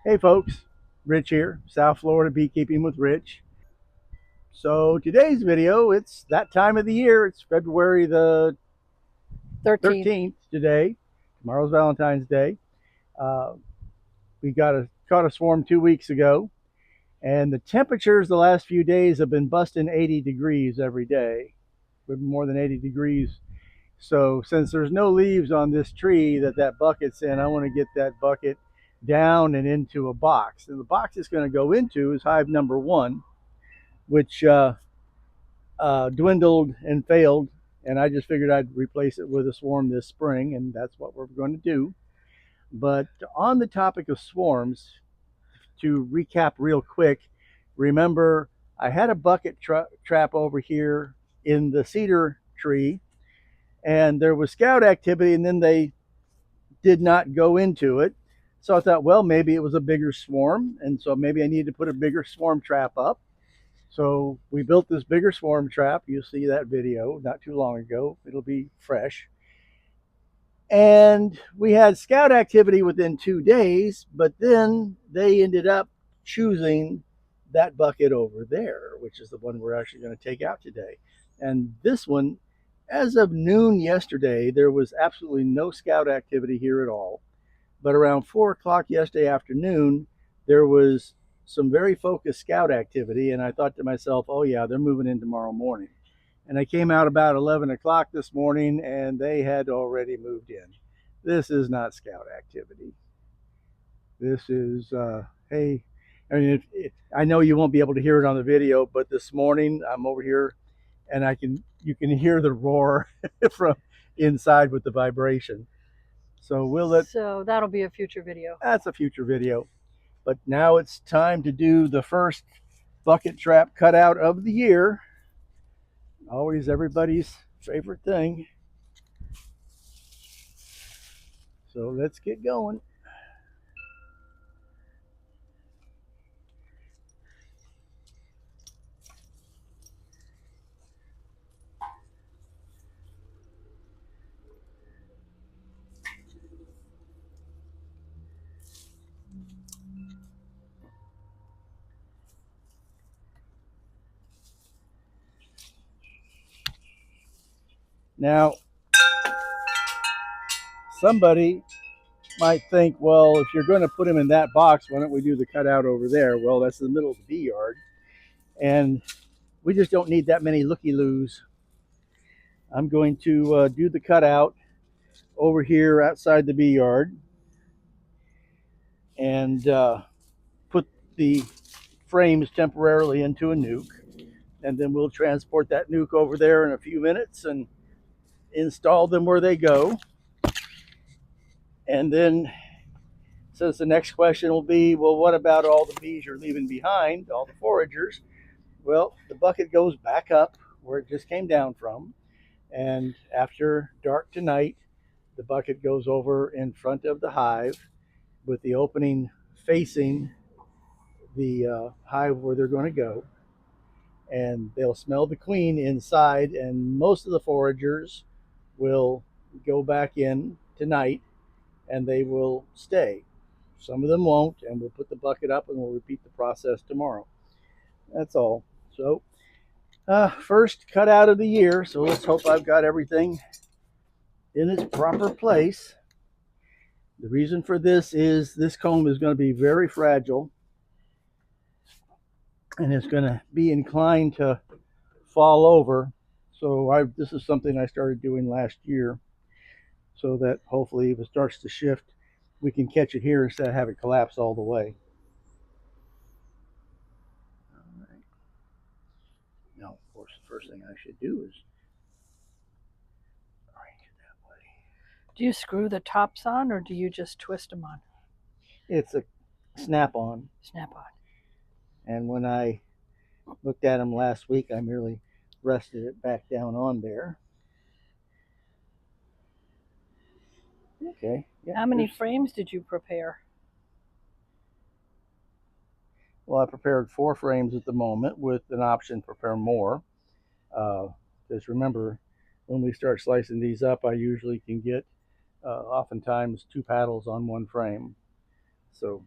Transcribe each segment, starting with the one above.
Hey folks, Rich here, South Florida Beekeeping with Rich. So today's video, it's that time of the year. It's February the 13th. 13th today. Tomorrow's Valentine's Day. Uh, we caught a swarm 2 weeks ago, and the temperatures the last few days have been busting 80 degrees every day. We've been more than 80 degrees. So since there's no leaves on this tree that bucket's in, I want to get that bucket down and into a box. And the box it's going to go into is hive number one, which dwindled and failed. And I just figured I'd replace it with a swarm this spring, and that's what we're going to do. But on the topic of swarms, to recap real quick, remember I had a bucket trap over here in the cedar tree, and there was scout activity, and then they did not go into it. So I thought, well, maybe it was a bigger swarm, and so maybe I need to put a bigger swarm trap up. So we built this bigger swarm trap. You'll see that video not too long ago. It'll be fresh. And we had scout activity within 2 days, but then they ended up choosing that bucket over there, which is the one we're actually going to take out today. And this one, as of noon yesterday, there was absolutely no scout activity here at all. But around 4 o'clock yesterday afternoon, there was some very focused scout activity, and I thought to myself, oh yeah, they're moving in tomorrow morning. And I came out about 11 o'clock this morning, and they had already moved in. This is not scout activity. This is, hey, I mean, I know you won't be able to hear it on the video, but this morning I'm over here, and you can hear the roar from inside with the vibration. So So that'll be a future video. that's a future video. But now it's time to do the first bucket trap cutout of the year. Always everybody's favorite thing. So let's get going. Now, somebody might think, well, if you're going to put them in that box, why don't we do the cutout over there? Well, that's in the middle of the bee yard, and we just don't need that many looky-loos. I'm going to do the cutout over here outside the bee yard and put the frames temporarily into a nuke, and then we'll transport that nuke over there in a few minutes and install them where they go. And then, since the next question will be, well, what about all the bees you're leaving behind, all the foragers? Well, the bucket goes back up where it just came down from, and after dark tonight, the bucket goes over in front of the hive with the opening facing the hive where they're going to go, and they'll smell the queen inside, and most of the foragers will go back in tonight and they will stay. Some of them won't, and we'll put the bucket up and we'll repeat the process tomorrow. That's all. So first cut out of the year, so let's hope I've got everything in its proper place. The reason for this is this comb is going to be very fragile, and it's going to be inclined to fall over. So this is something I started doing last year, so that hopefully if it starts to shift, we can catch it here instead of have it collapse all the way. All right. Now, of course, the first thing I should do is arrange it that way. Do you screw the tops on or do you just twist them on? It's a snap-on. Snap-on. And when I looked at them last week, I merely rested it back down on there. Okay. Yeah, how many frames did you prepare? Well, I prepared 4 frames at the moment with an option to prepare more. Just remember, when we start slicing these up, I usually can get oftentimes 2 paddles on 1 frame. So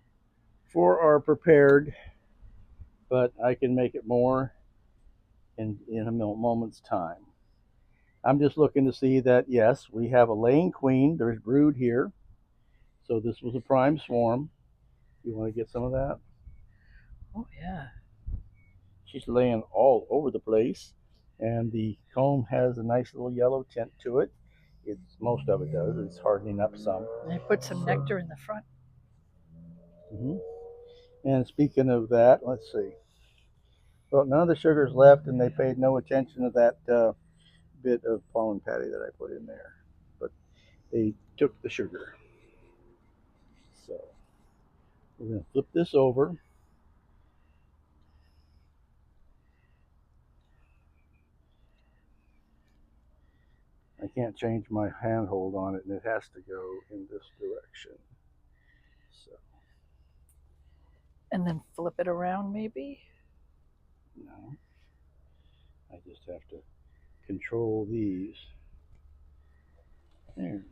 4 are prepared, but I can make it more in a moment's time. I'm just looking to see that, yes, we have a laying queen. There's brood here. So this was a prime swarm. You want to get some of that? Oh, yeah. She's laying all over the place. And the comb has a nice little yellow tint to it. Most of it does. It's hardening up some. I put some nectar in the front. Mm-hmm. And speaking of that, let's see. Well, none of the sugar's left, and they paid no attention to that bit of pollen patty that I put in there. But they took the sugar. So we're going to flip this over. I can't change my handhold on it, and it has to go in this direction. So, And then flip it around, maybe? no, I just have to control these. There.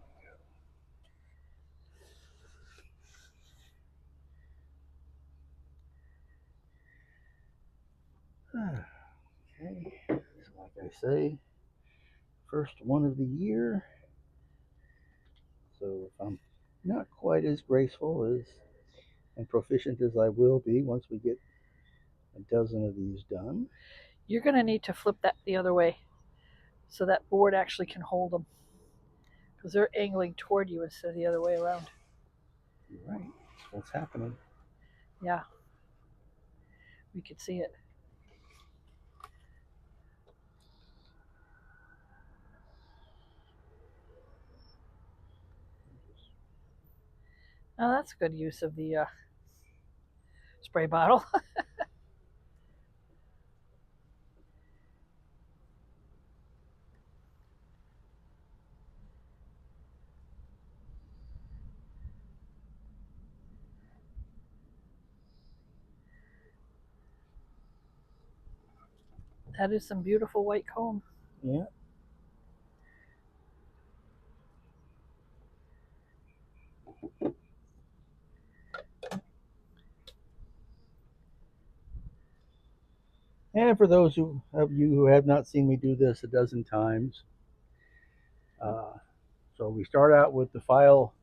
Okay, so like I say, first one of the year. So if I'm not quite as graceful as and proficient as I will be once we get a dozen of these done. You're going to need to flip that the other way so that board actually can hold them, because they're angling toward you instead of the other way around. You're right. That's what's happening. Yeah. We could see it. Oh, that's a good use of the spray bottle. That is some beautiful white comb. Yeah. And for those of you who have not seen me do this a dozen times, uh, so we start out with the file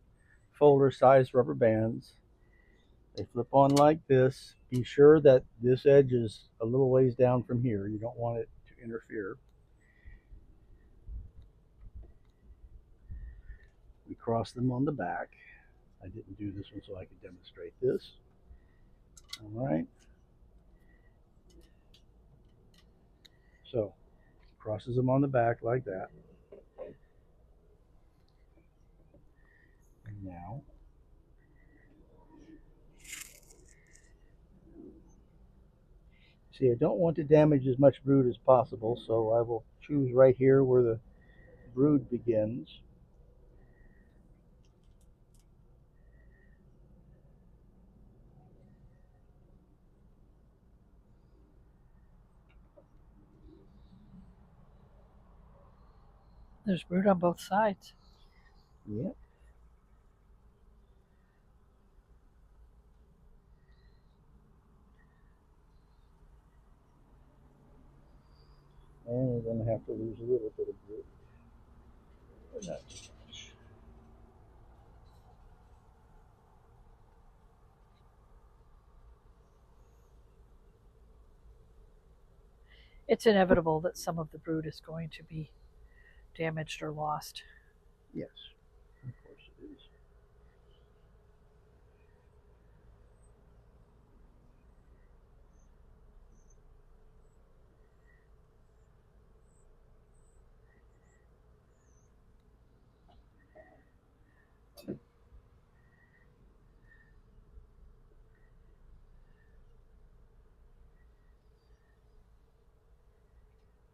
folder size rubber bands. They flip on like this. Be sure that this edge is a little ways down from here. You don't want it to interfere. We cross them on the back. I didn't do this one so I could demonstrate this. All right. So crosses them on the back like that. And now see, I don't want to damage as much brood as possible, so I will choose right here where the brood begins. There's brood on both sides. Yep. And we're going to have to lose a little bit of brood. But not too much. It's inevitable that some of the brood is going to be damaged or lost. Yes, of course it is.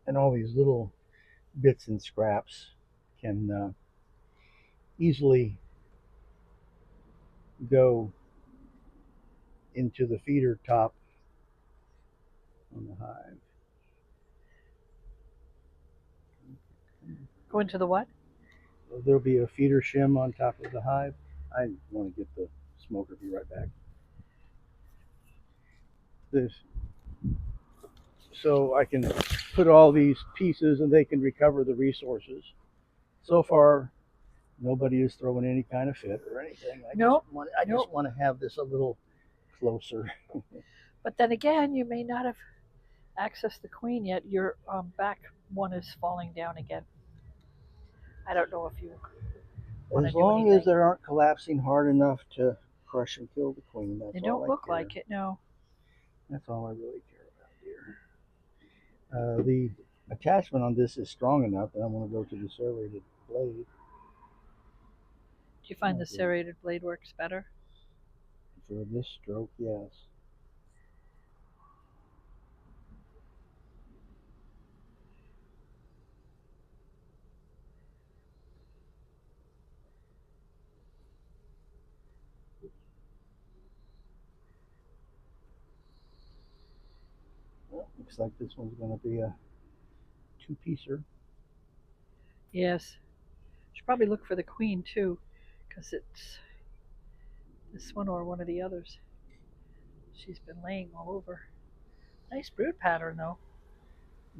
And all these little bits and scraps can easily go into the feeder top on the hive. Go into the what? There'll be a feeder shim on top of the hive. I want to get the smoker. Be right back. this, so I can put all these pieces and they can recover the resources. So far, nobody is throwing any kind of fit or anything. I Nope. just want to have this a little closer. But then again, you may not have accessed the queen yet. Your back one is falling down again. I don't know if you want to As do long anything. as they aren't collapsing hard enough to crush and kill the queen, that's They all don't I look care. like it, no. That's all I really care about, dear. The attachment on this is strong enough that I'm going to go to the serrated blade. Do you find the serrated blade works better? For this stroke, yes. Well, looks like this one's going to be a two-piecer. Yes. Should probably look for the queen too, because it's this one or one of the others. She's been laying all over. Nice brood pattern though.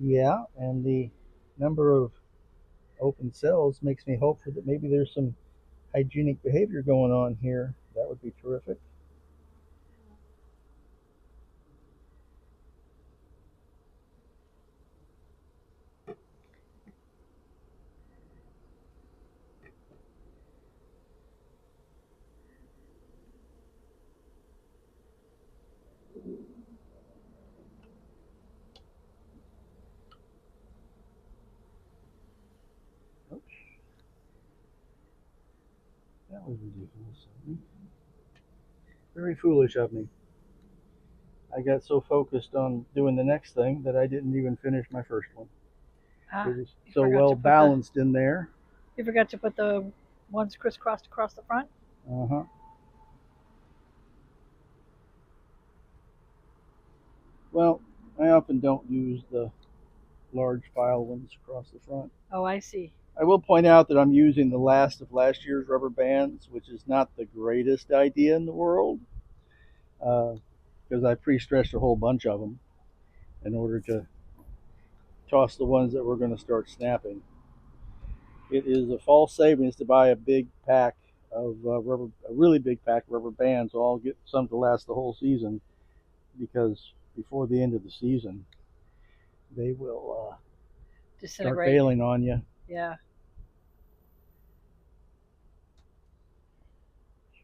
Yeah, and the number of open cells makes me hopeful that maybe there's some hygienic behavior going on here. That would be terrific. Oops. That was ridiculous of me. Very foolish of me. I got so focused on doing the next thing that I didn't even finish my first one. Ah, It was so well balanced in there. You forgot to put the ones crisscrossed across the front? Uh-huh. Well, I often don't use the large file ones across the front. Oh, I see. I will point out that I'm using the last of last year's rubber bands, which is not the greatest idea in the world, because I pre-stretched a whole bunch of them in order to toss the ones that were going to start snapping. It is a false savings to buy a big pack of a really big pack of rubber bands. So I'll get some to last the whole season, because before the end of the season, they will start failing on you. Yeah.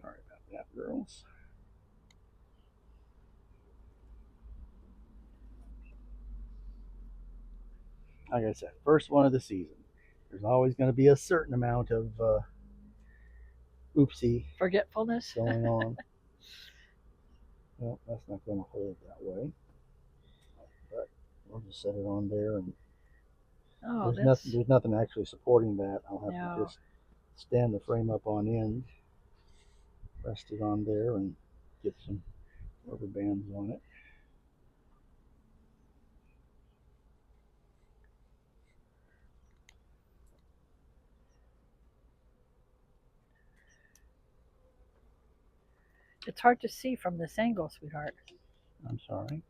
Sorry about that, girls. Like I said, first one of the season. There's always going to be a certain amount of oopsie Forgetfulness going on. Well, that's not going to hold that way. But we'll just set it on there, and there's nothing actually supporting that. I'll have to just stand the frame up on end, rest it on there, and get some rubber bands on it. It's hard to see from this angle, sweetheart. I'm sorry.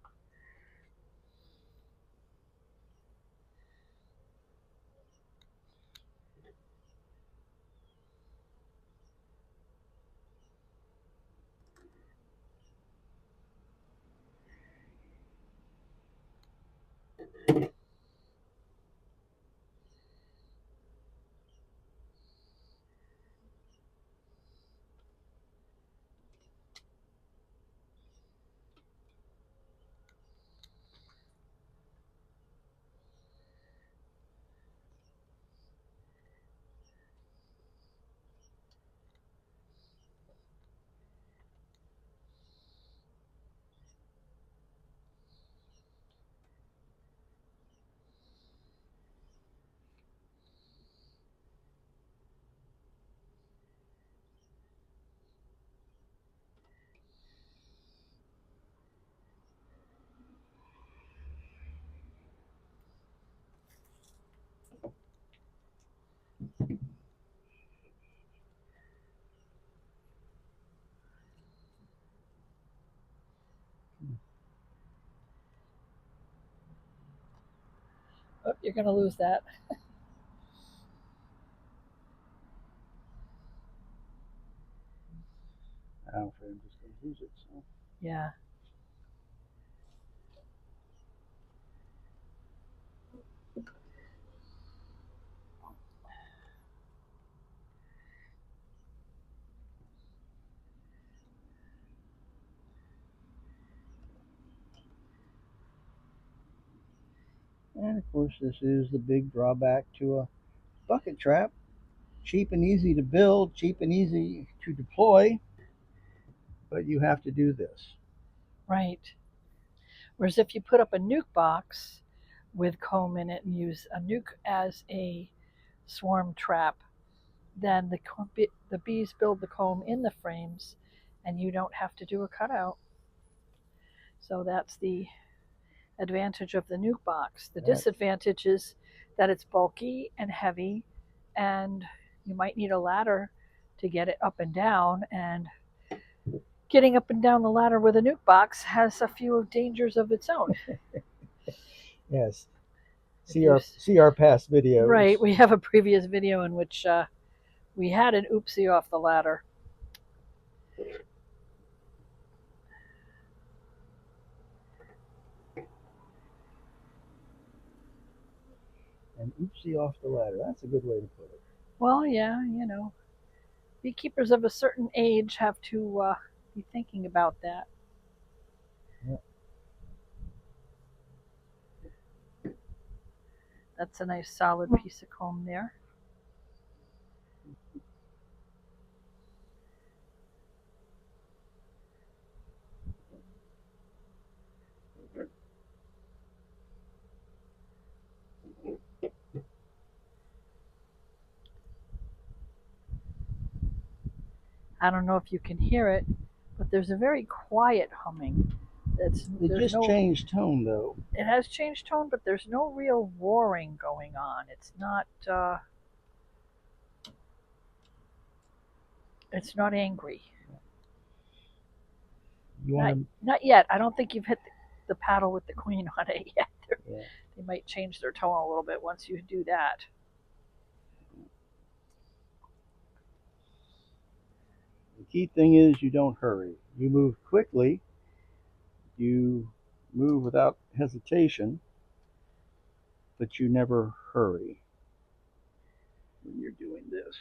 Oh, you're going to lose that. I'm afraid I'm just going to lose it. So. Yeah. And of course, this is the big drawback to a bucket trap. Cheap and easy to build, cheap and easy to deploy, but you have to do this. Right. Whereas if you put up a nuke box with comb in it and use a nuke as a swarm trap, then the bees build the comb in the frames and you don't have to do a cutout. So that's the advantage of the nuke box. The disadvantage is that it's bulky and heavy, and you might need a ladder to get it up and down. And getting up and down the ladder with a nuke box has a few dangers of its own. Yes. See our past videos. Right. We have a previous video in which we had an oopsie off the ladder. An oopsie off the ladder. That's a good way to put it. Well, yeah, you know, beekeepers of a certain age have to be thinking about that. Yeah. That's a nice solid piece of comb there. I don't know if you can hear it, but there's a very quiet humming. It just changed tone, though. It has changed tone, but there's no real roaring going on. It's not. It's not angry. Not yet. I don't think you've hit the paddle with the queen on it yet. Yeah. They might change their tone a little bit once you do that. The key thing is you don't hurry. You move quickly. You move without hesitation, but you never hurry when you're doing this.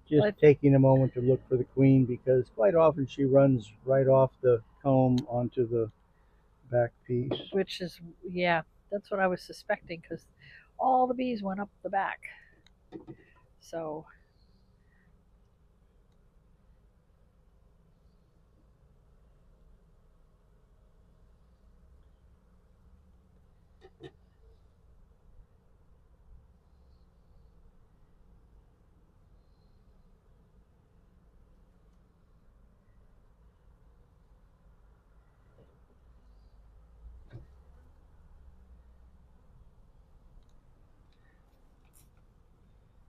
Just taking a moment to look for the queen, because quite often she runs right off the comb onto the back piece. Which is, yeah, that's what I was suspecting, because all the bees went up the back. So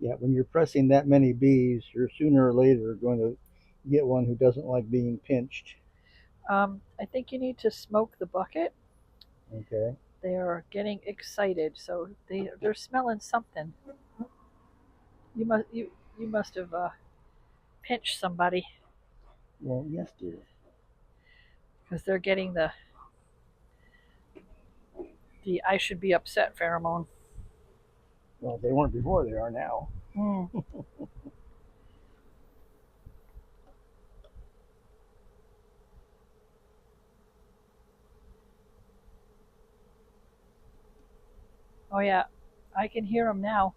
yeah, when you're pressing that many bees, you're sooner or later going to get one who doesn't like being pinched. I think you need to smoke the bucket. Okay. They are getting excited, so they're smelling something. You must have pinched somebody. Well, yes, dear. Because they're getting the I should be upset pheromone. Well, they weren't before, they are now. Oh yeah, I can hear them now.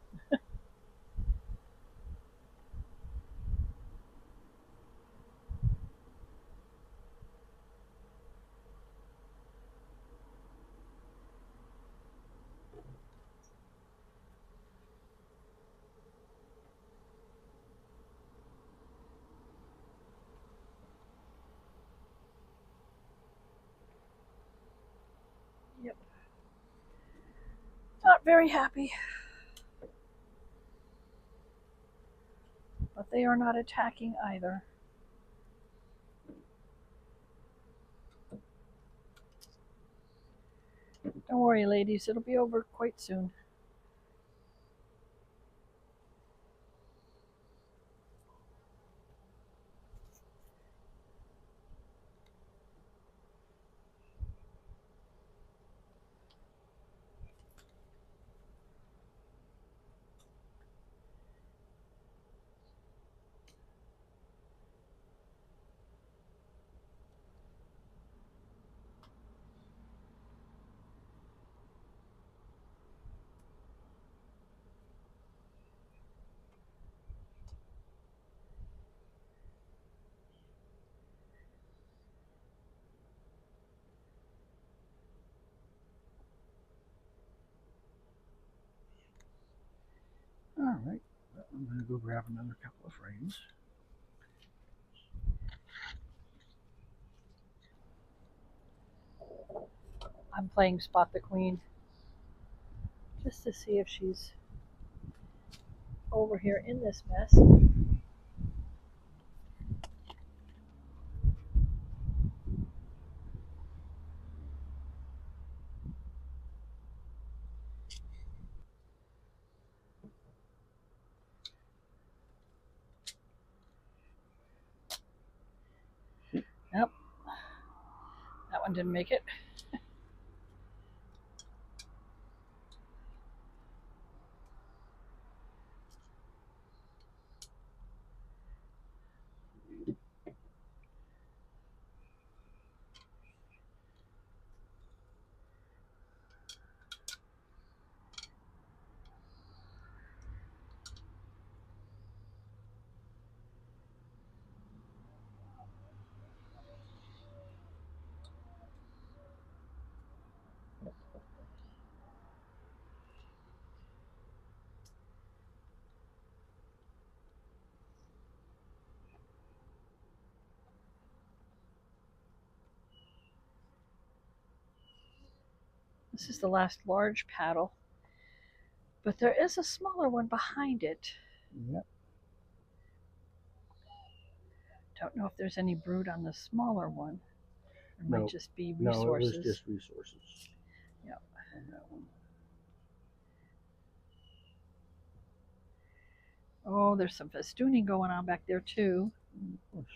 Yep. Not very happy. But they are not attacking either. Don't worry, ladies, it'll be over quite soon. All right, well, I'm going to go grab another couple of frames. I'm playing Spot the Queen just to see if she's over here in this mess. Yep, that one didn't make it. This is the last large paddle, but there is a smaller one behind it. Yep. Don't know if there's any brood on the smaller one. It No, might just be resources. No, it was just resources. Yep. On that one. Oh, there's some festooning going on back there too. Of course.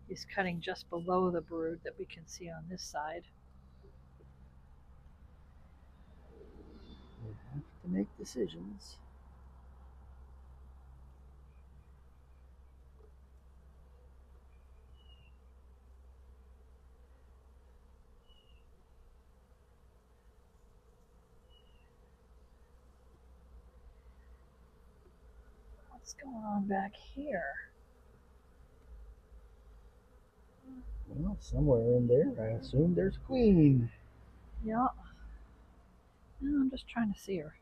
He's cutting just below the brood that we can see on this side. We have to make decisions. What's going on back here? Well, somewhere in there, I assume there's a queen. Yeah. No, I'm just trying to see her.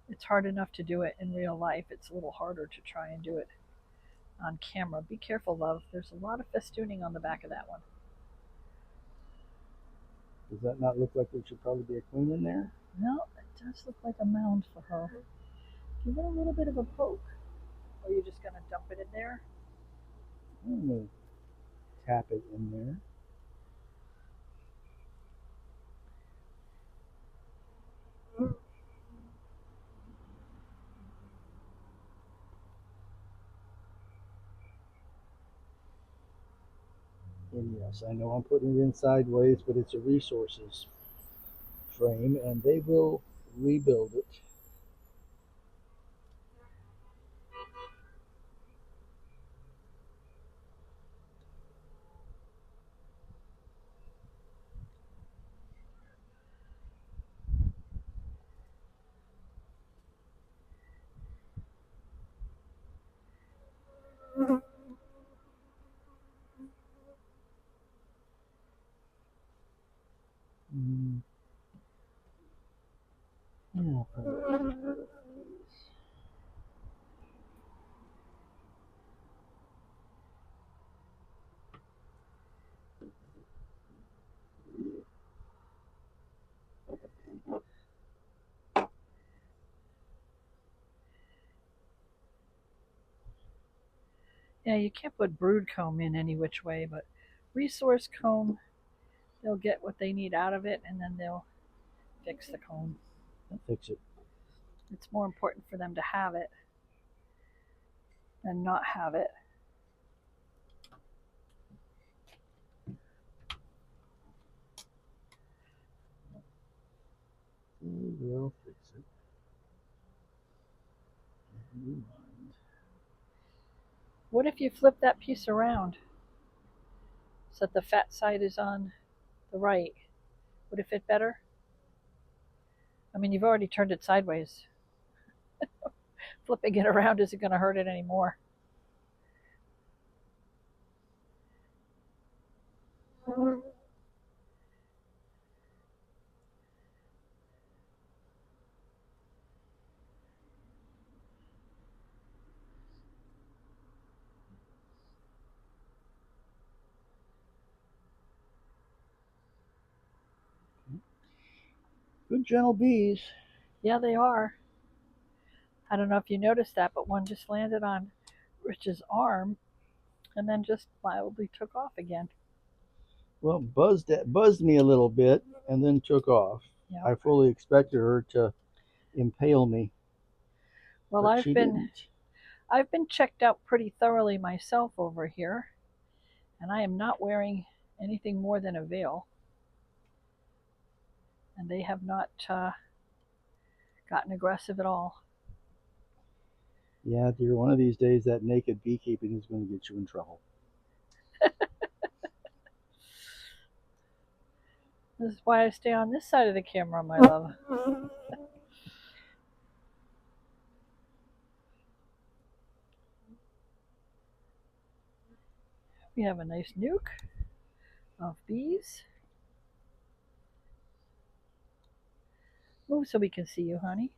It's hard enough to do it in real life. It's a little harder to try and do it on camera. Be careful, love. There's a lot of festooning on the back of that one. Does that not look like there should probably be a queen in there? No, it does look like a mound for her. Give it a little bit of a poke. Or are you just going to dump it in there? I'm going to tap it in there. And yes, I know I'm putting it in sideways, but it's a resources frame, and they will rebuild it. Yeah, you can't put brood comb in any which way, but resource comb, they'll get what they need out of it and then they'll fix the comb. I'll fix it. It's more important for them to have it than not have it. We'll fix it. Never mind. What if you flip that piece around so that the fat side is on the right? Would it fit better? I mean, you've already turned it sideways. Flipping it around isn't going to hurt it anymore. Good gentle bees. Yeah, they are. I don't know if you noticed that, but one just landed on Rich's arm and then just mildly took off again. Well, buzzed me a little bit and then took off. Yep. I fully expected her to impale me. Well, but she didn't. I've been checked out pretty thoroughly myself over here, and I am not wearing anything more than a veil. And they have not gotten aggressive at all. Yeah, dear, one of these days that naked beekeeping is going to get you in trouble. This is why I stay on this side of the camera, my love. We have a nice nuke of bees. Move so we can see you, honey.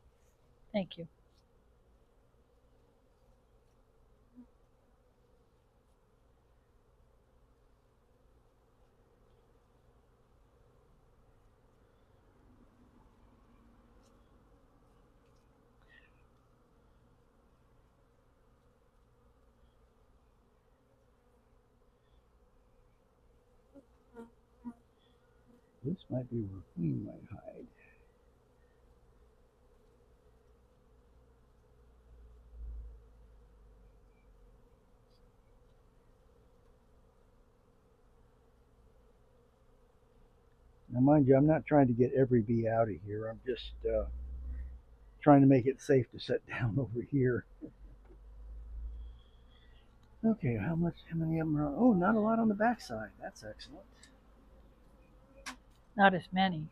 Thank you. This might be where Queen might hide. Now, mind you, I'm not trying to get every bee out of here. I'm just trying to make it safe to set down over here. Okay, how many of them are? Oh, not a lot on the backside. That's excellent. Not as many.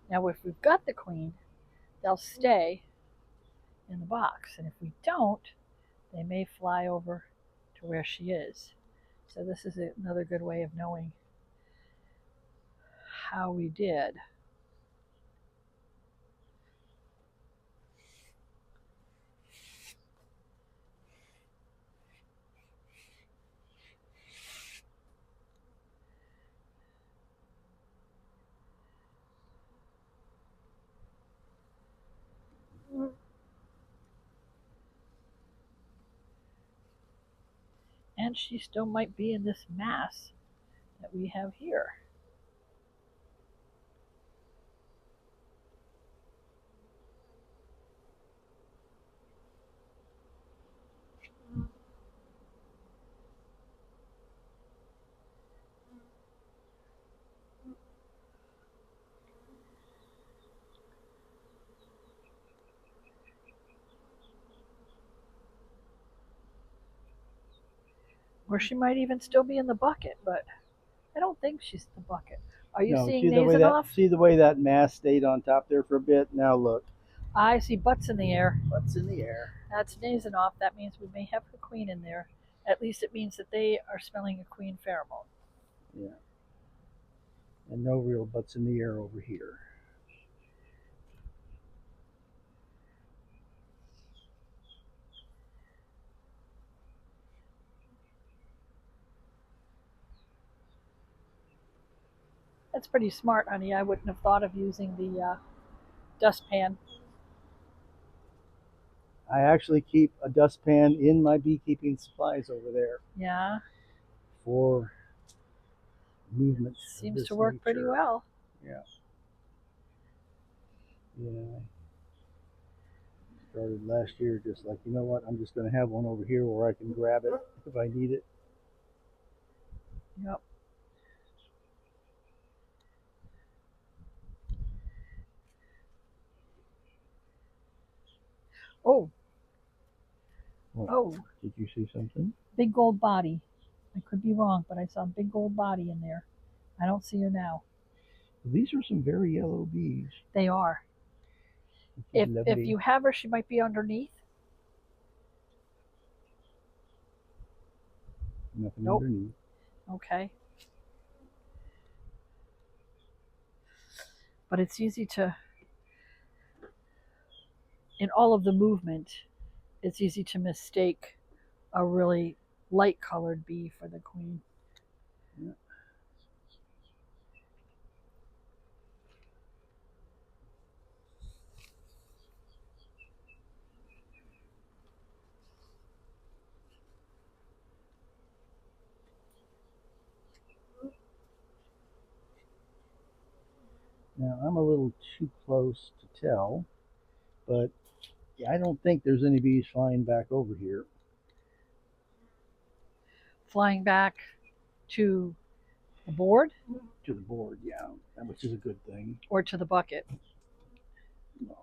Now, if we've got the queen, they'll stay in the box. And if we don't, they may fly over to where she is. So this is another good way of knowing how we did. And she still might be in this mass that we have here. Or she might even still be in the bucket, but I don't think she's in the bucket. Are you No, seeing Nazanoff? see the way that mass stayed on top there for a bit. Now look, I see butts in the air. butts in the air. That's Nazanoff. That means we may have a queen in there. At least it means that they are smelling a queen pheromone. Yeah. And no real butts in the air over here. That's pretty smart, honey. I wouldn't have thought of using the dustpan. I actually keep a dustpan in my beekeeping supplies over there. Yeah. For movements. Seems to work pretty well. Yeah. Yeah. Started last year just like, you know what, I'm just going to have one over here where I can grab it if I need it. Yep. Oh. What? Oh. Did you see something? Big gold body. I could be wrong, but I saw a big gold body in there. I don't see her now. These are some very yellow bees. They are. If you have her, she might be underneath. Nothing underneath. Okay. But it's easy to, in all of the movement, it's easy to mistake a really light colored bee for the queen. Yeah. Now, I'm a little too close to tell, but I don't think there's any bees flying back over here. Flying back to the board? To the board, yeah, which is a good thing. Or to the bucket? Yeah,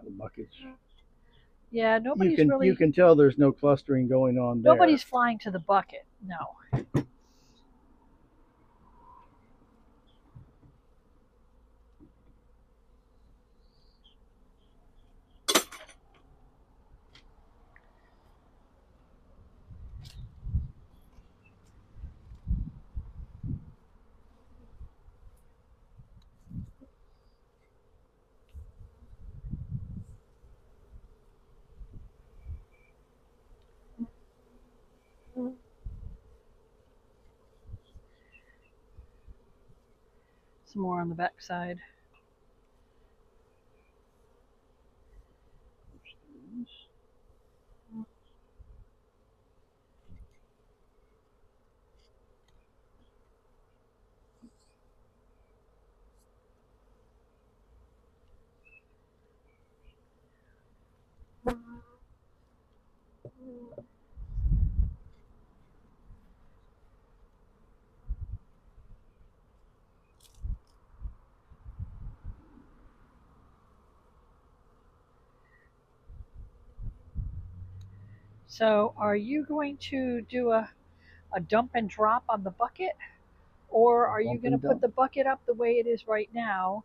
the buckets. Yeah, nobody's really. You can tell there's no clustering going on there. Nobody's flying to the bucket, no. Some more on the back side. So are you going to do a dump and drop on the bucket? Or are you going to put the bucket up the way it is right now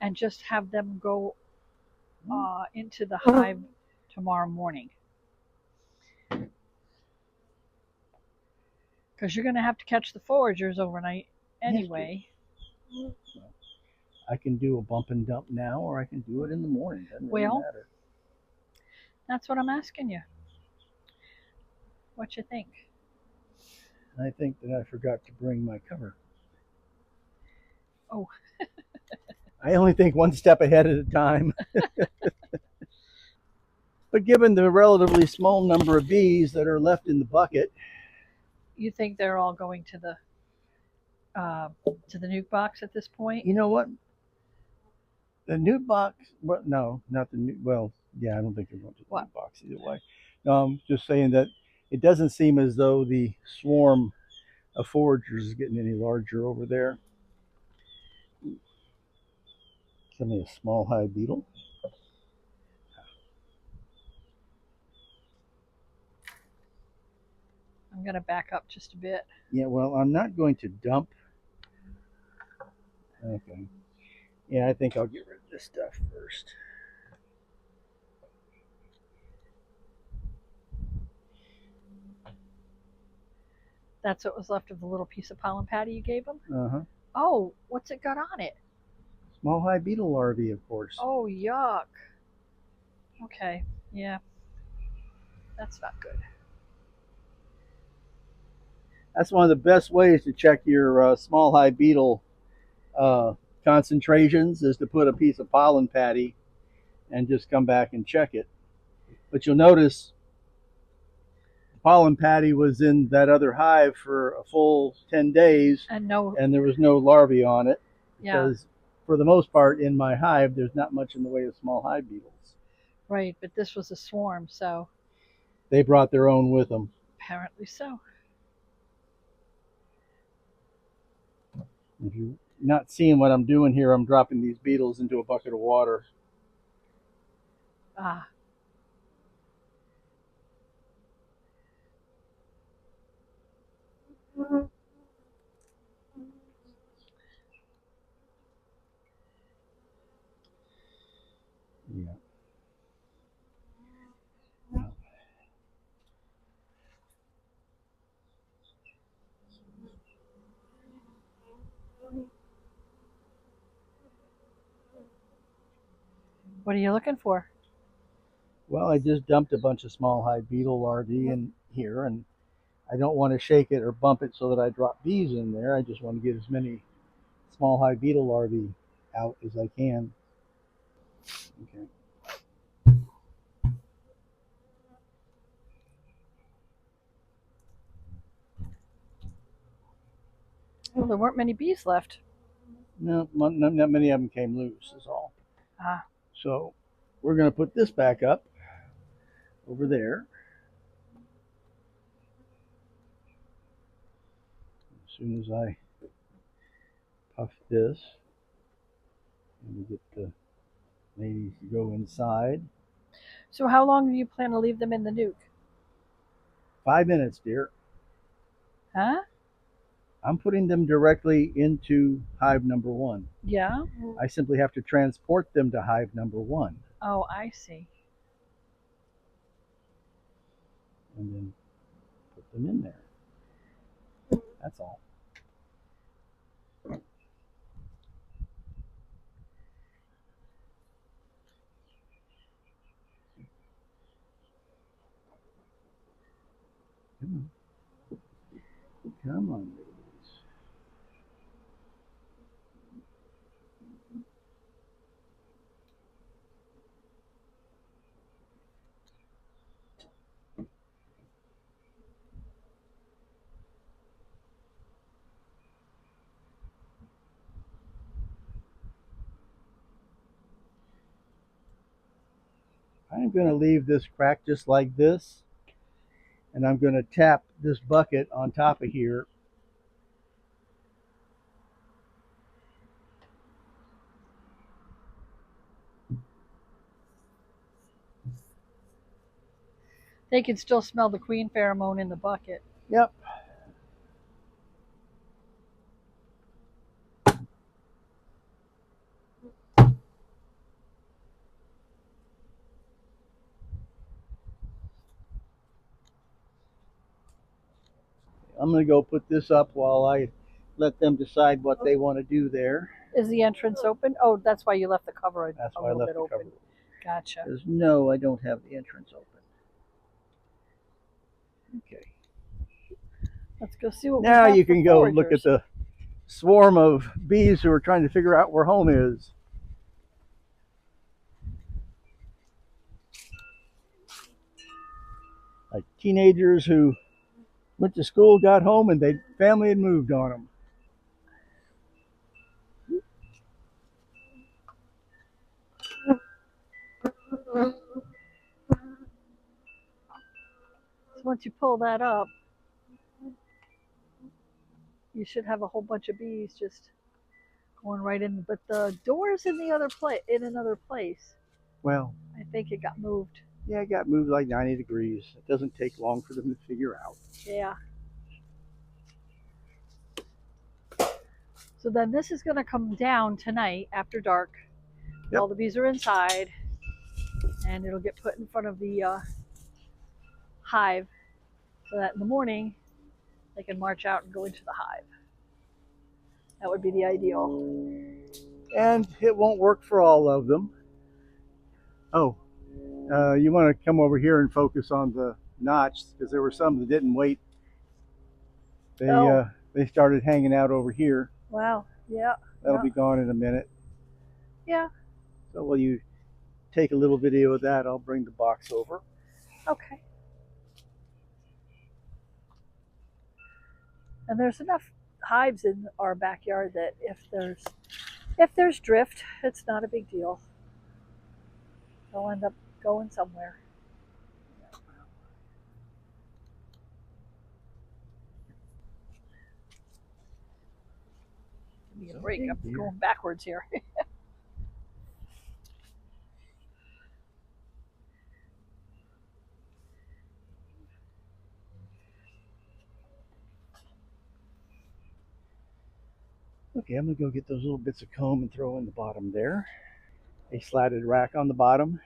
and just have them go into the hive tomorrow morning? Because you're going to have to catch the foragers overnight anyway. Yes, I can do a bump and dump now, or I can do it in the morning. Doesn't really matter. That's what I'm asking you. What you think? I think that I forgot to bring my cover. Oh. I only think one step ahead at a time. But given the relatively small number of bees that are left in the bucket, you think they're all going to the nuke box at this point? You know what? The nuke box? Well, no, not the nuke. Well, yeah, I don't think they're going to the nuke box either way. No, I'm just saying that it doesn't seem as though the swarm of foragers is getting any larger over there. Give me a small hive beetle. I'm gonna back up just a bit. Yeah, well, I'm not going to dump. Okay. Yeah, I think I'll get rid of this stuff first. That's what was left of the little piece of pollen patty you gave him? Uh-huh. Oh, what's it got on it? Small hive beetle larvae, of course. Oh, yuck. Okay, yeah. That's not good. That's one of the best ways to check your small hive beetle concentrations is to put a piece of pollen patty and just come back and check it. But you'll notice the pollen patty was in that other hive for a full 10 days And no, and there was no larvae on it yeah, because for the most part in my hive there's not much in the way of small hive beetles. right, but this was a swarm, so They brought their own with them. apparently so. If you're not seeing what I'm doing here, I'm dropping these beetles into a bucket of water. Ah, Yeah. what are you looking for? Well, I just dumped a bunch of small hive beetle larvae in here, and I don't want to shake it or bump it so that I drop bees in there. I just want to get as many small hive beetle larvae out as I can. Okay. Well, there weren't many bees left. No, not many of them came loose, is all. Ah, So we're going to put this back up over there. As soon as I puff this, and we get the ladies to go inside. so how long do you plan to leave them in the nuke? 5 minutes, dear. Huh? I'm putting them directly into hive number one. Yeah? I simply have to transport them to hive number one. Oh, I see. And then put them in there. That's all. Come on. Come on, ladies. I'm going to leave this crack just like this. And I'm going to tap this bucket on top of here. They can still smell the queen pheromone in the bucket. Yep. I'm going to go put this up while I let them decide what they want to do there. Is the entrance open? Oh, that's why you left the cover That's a why I little left bit the open. cover. Gotcha. Because no, I don't have the entrance open. Okay. Let's go see what Now we have you for can go foragers. look at the swarm of bees who are trying to figure out where home is. Like teenagers who went to school, got home, and their family had moved on them. So once you pull that up, you should have a whole bunch of bees just going right in. But the door's in the other in another place. Well, I think it got moved. yeah, it got moved like 90 degrees. It doesn't take long for them to figure out. Yeah. So then this is going to come down tonight after dark. Yep. All the bees are inside, and it'll get put in front of the hive so that in the morning they can march out and go into the hive. That would be the ideal. And it won't work for all of them. Oh, you want to come over here and focus on the notch, because there were some that didn't wait. They started hanging out over here. Wow. Yeah. That'll be gone in a minute. Yeah. So will you take a little video of that? I'll bring the box over. Okay. And there's enough hives in our backyard that if there's drift, it's not a big deal. They'll end up going somewhere. Give me a break. I'm going backwards here. Okay, I'm gonna go get those little bits of comb and throw in the bottom there. A slatted rack on the bottom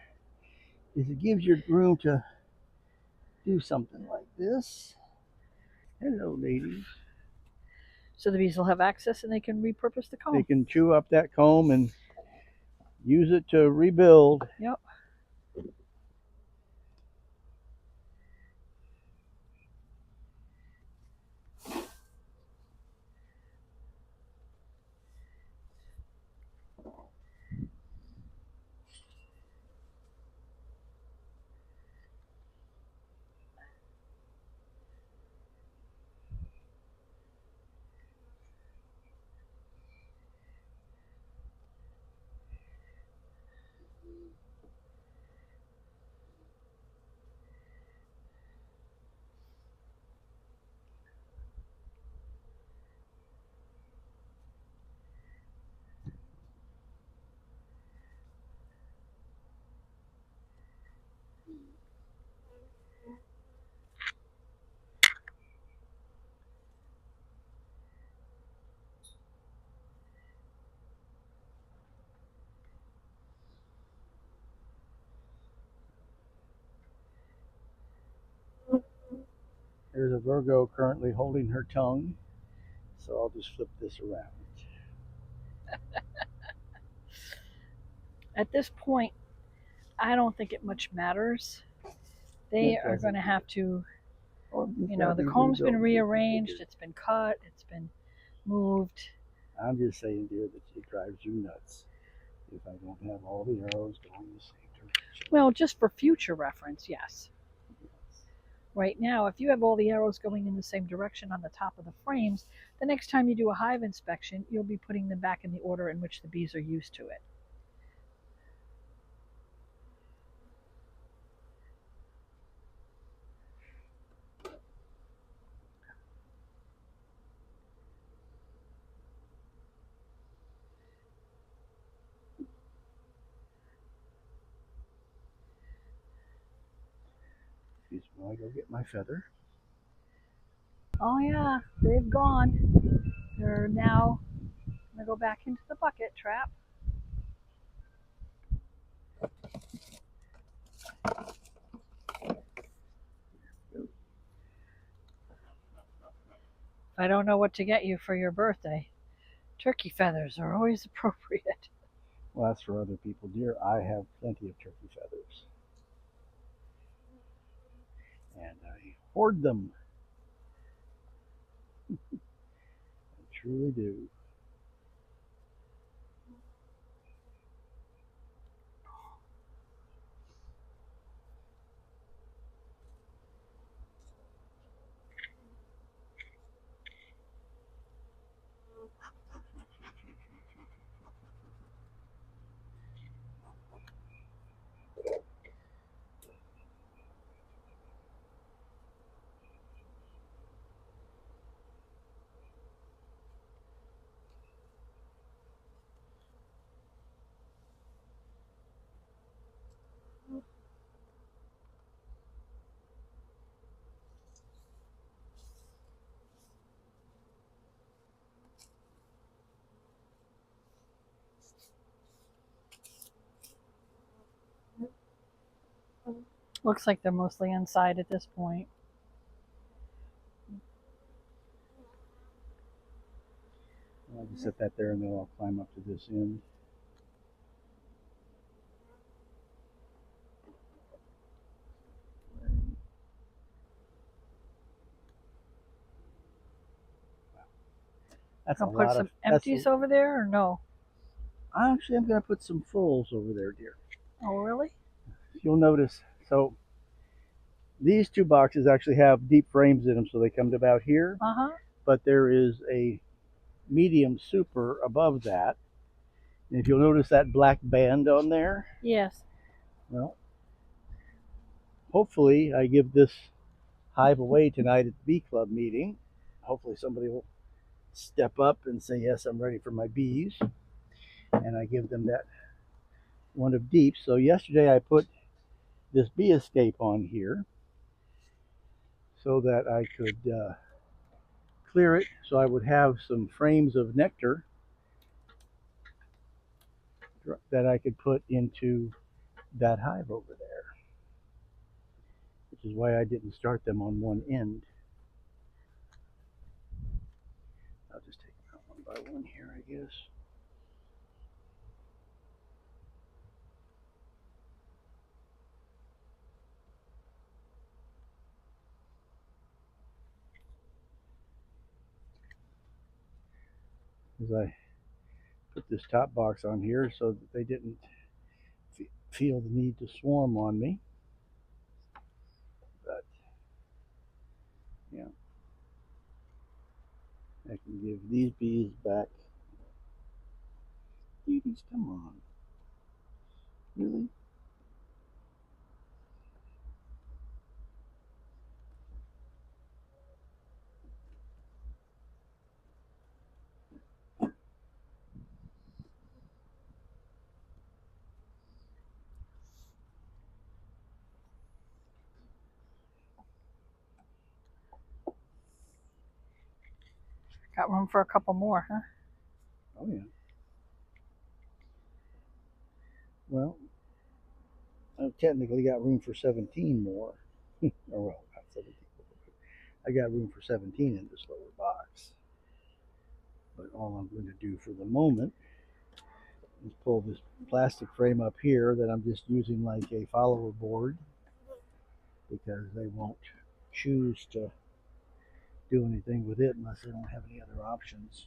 is it gives you room to do something like this. Hello, ladies. So the bees will have access and they can repurpose the comb. They can chew up that comb and use it to rebuild. Yep. There's a Virgo currently holding her tongue, so I'll just flip this around. At this point, I don't think it much matters. They are going to have to, the comb's been rearranged, it's been cut, it's been moved. I'm just saying, dear, that it drives you nuts if I don't have all the arrows going the same direction. Well, just for future reference, yes. Right now, if you have all the arrows going in the same direction on the top of the frames, the next time you do a hive inspection, you'll be putting them back in the order in which the bees are used to it. Excuse me while I go get my feather. Oh yeah, they've gone. They're now going to go back into the bucket trap. I don't know what to get you for your birthday. Turkey feathers are always appropriate. Well, that's for other people, dear. I have plenty of turkey feathers. And I hoard them. I truly do. Looks like they're mostly inside at this point. I'll just set that there and then I'll climb up to this end. That's I'll put some empties over there, or no? Actually, I'm going to put some fulls over there, dear. Oh, really? You'll notice, so these two boxes actually have deep frames in them, so they come to about here. But there is a medium super above that. And if you'll notice that black band on there. Yes. Well, hopefully I give this hive away tonight at the bee club meeting. Hopefully somebody will step up and say, yes, I'm ready for my bees. And I give them that one of deep. So yesterday I put this bee escape on here so that I could clear it, so I would have some frames of nectar that I could put into that hive over there, which is why I didn't start them on one end. I'll just take them out one by one here, I guess. As I put this top box on here so that they didn't feel the need to swarm on me. But yeah, I can give these bees back. Bees, come on. Really? Got room for a couple more, huh? Oh yeah. Well, I've technically got room for 17 more. Or well, not 17. I got room for 17 in this lower box. But all I'm going to do for the moment is pull this plastic frame up here that I'm just using like a follower board, because they won't choose to do anything with it unless they don't have any other options.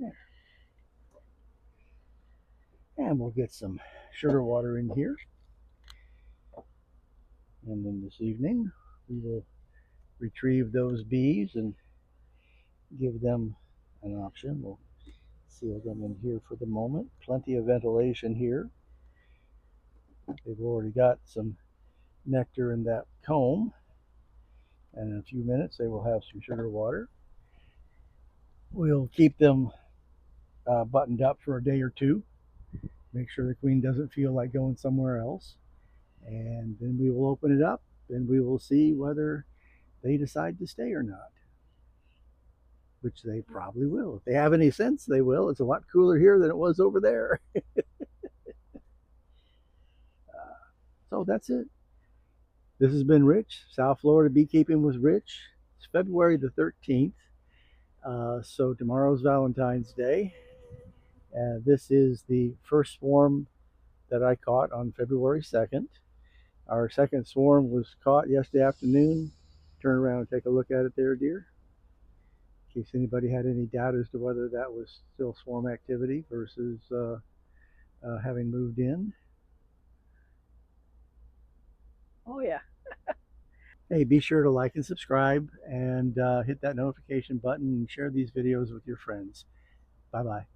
There. And we'll get some sugar water in here. And then this evening we will retrieve those bees and give them an option. We'll seal them in here for the moment. Plenty of ventilation here. They've already got some nectar in that comb, and in a few minutes they will have some sugar water. We'll keep them buttoned up for a day or two, make sure the queen doesn't feel like going somewhere else, and then we will open it up and we will see whether they decide to stay or not, which they probably will. If they have any sense, they will. It's a lot cooler here than it was over there. So that's it. This has been Rich, South Florida Beekeeping with Rich. It's February the 13th. So tomorrow's Valentine's Day. This is the first swarm that I caught on February 2nd. Our second swarm was caught yesterday afternoon. Turn around and take a look at it there, dear, in case anybody had any doubt as to whether that was still swarm activity versus having moved in. Oh yeah. Hey, be sure to like and subscribe and hit that notification button and share these videos with your friends. Bye-bye.